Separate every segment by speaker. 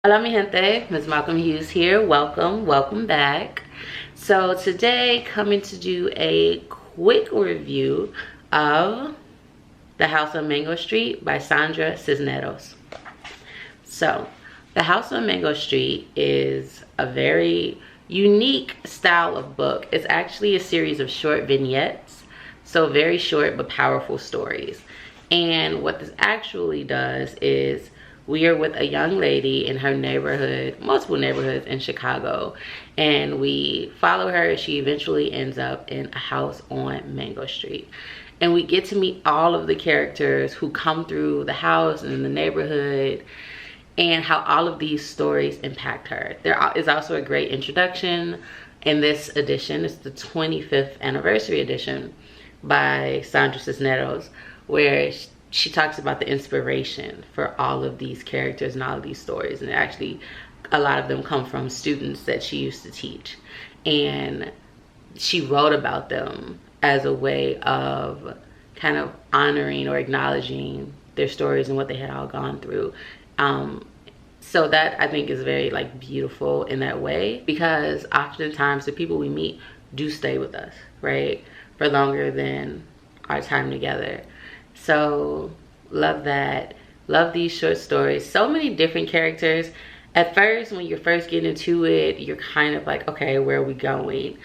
Speaker 1: Hola mi gente, MsMalcolmHughes here. Welcome back. So today coming to do a quick review of The House on Mango Street by Sandra Cisneros. So The House on Mango Street is a very unique style of book. It's actually a series of short vignettes, so very short but powerful stories. And what this actually does is we are with a young lady in her neighborhood, multiple neighborhoods in Chicago, and we follow her as she eventually ends up in a house on Mango Street. And we get to meet all of the characters who come through the house and the neighborhood, and how all of these stories impact her. There is also a great introduction in this edition. It's the 25th anniversary edition by Sandra Cisneros, where she talks about the inspiration for all of these characters and all of these stories. And actually, a lot of them come from students that she used to teach. And she wrote about them as a way of kind of honoring or acknowledging their stories and what they had all gone through. So that I think is very beautiful in that way, because oftentimes the people we meet do stay with us, right, for longer than our time together. So love that. Love these short stories. So many different characters. At first, when you're first getting into it, you're kind of like, okay, where are we going?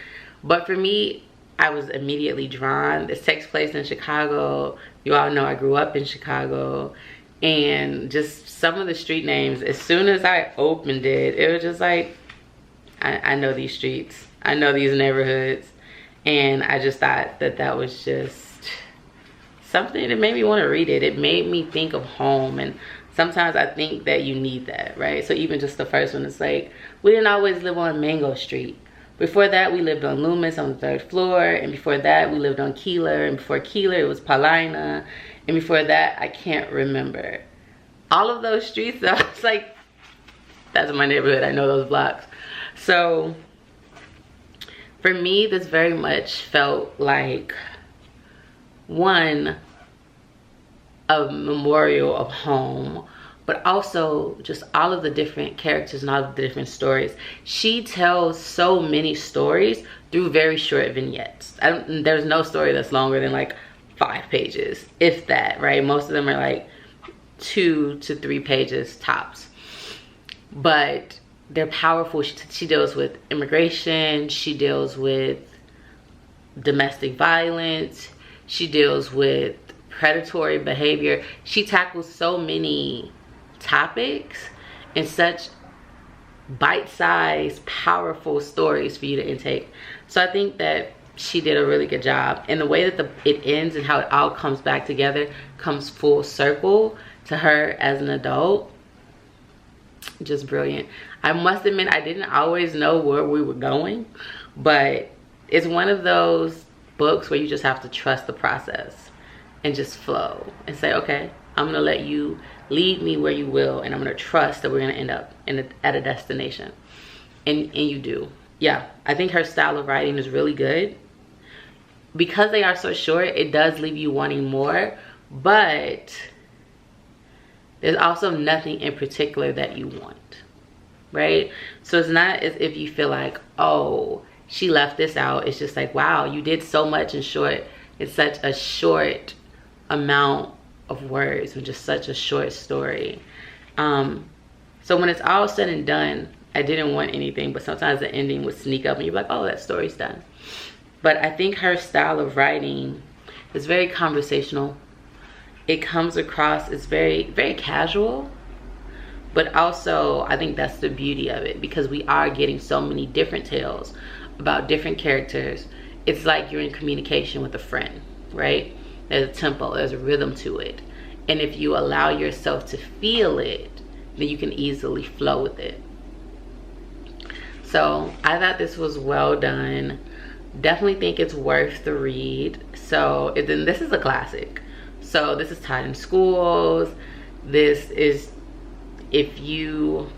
Speaker 1: But for me, I was immediately drawn. This takes place in Chicago. You all know I grew up in Chicago. And just some of the street names, as soon as I opened it, it was just like, I know these streets. I know these neighborhoods. And I just thought that that was just something that made me want to read it. It made me think of home, and sometimes I think that you need that, right? So even just the first one, it's like, we didn't always live on Mango Street. Before that, we lived on Loomis on the 3rd floor, and before that, we lived on Keeler, and before Keeler, it was Paulina, and before that, I can't remember. All of those streets, though, it's like, that's my neighborhood. I know those blocks. So for me, this very much felt like one, a memorial of home, but also just all of the different characters and all of the different stories. She tells so many stories through very short vignettes. There's no story that's longer than 5 pages, if that, right? Most of them are 2 to 3 pages tops, but they're powerful. She deals with immigration, she deals with domestic violence, she deals with predatory behavior. She tackles so many topics in such bite-sized, powerful stories for you to intake. So I think that she did a really good job. And the way that it ends and how it all comes back together, comes full circle to her as an adult, just brilliant. I must admit, I didn't always know where we were going, but it's one of those books where you just have to trust the process and just flow and say, okay, I'm gonna let you lead me where you will, and I'm gonna trust that we're gonna end up at a destination. And you do. Yeah, I think her style of writing is really good. Because they are so short, it does leave you wanting more, but there's also nothing in particular that you want, right? So it's not as if you feel like, oh, she left this out. It's just like, wow, you did so much in short. It's such a short amount of words and just such a short story. So when it's all said and done, I didn't want anything, but sometimes the ending would sneak up and you're like, oh, that story's done. But I think her style of writing is very conversational. It comes across as very, very casual, but also I think that's the beauty of it, because we are getting so many different tales about different characters. It's like you're in communication with a friend, right? There's a tempo, there's a rhythm to it. And if you allow yourself to feel it, then you can easily flow with it. So I thought this was well done. Definitely think it's worth the read. So then this is a classic. So this is taught in schools. This is, if you've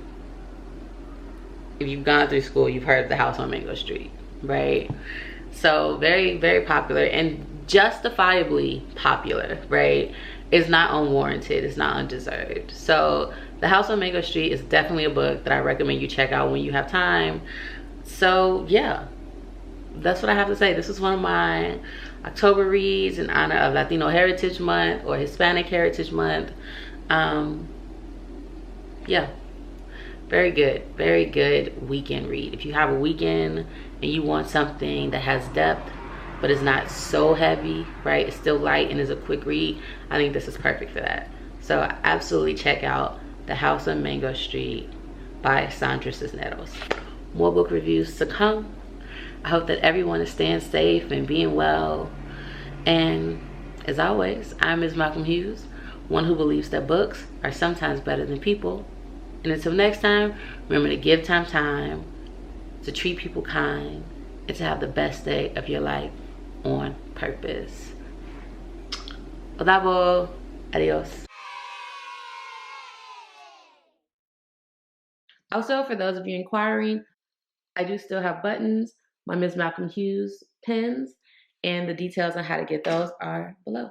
Speaker 1: gone through school, you've heard of The House on Mango Street, right? So very, very popular, and justifiably popular, right? It's not unwarranted, it's not undeserved. So The House on Mango Street is definitely a book that I recommend you check out when you have time. So yeah, that's what I have to say. This is one of my October reads in honor of Latino Heritage Month or Hispanic Heritage Month. Yeah, very good weekend read. If you have a weekend and you want something that has depth but it's not so heavy, right? It's still light and is a quick read. I think this is perfect for that. So absolutely check out The House on Mango Street by Sandra Cisneros. More book reviews to come. I hope that everyone is staying safe and being well. And as always, I'm MsMalcolmHughes, one who believes that books are sometimes better than people. And until next time, remember to give time, to treat people kind, and to have the best day of your life on purpose. Odabo. Adios. Also, for those of you inquiring, I do still have buttons, my Ms. Malcolm Hughes pins, and the details on how to get those are below.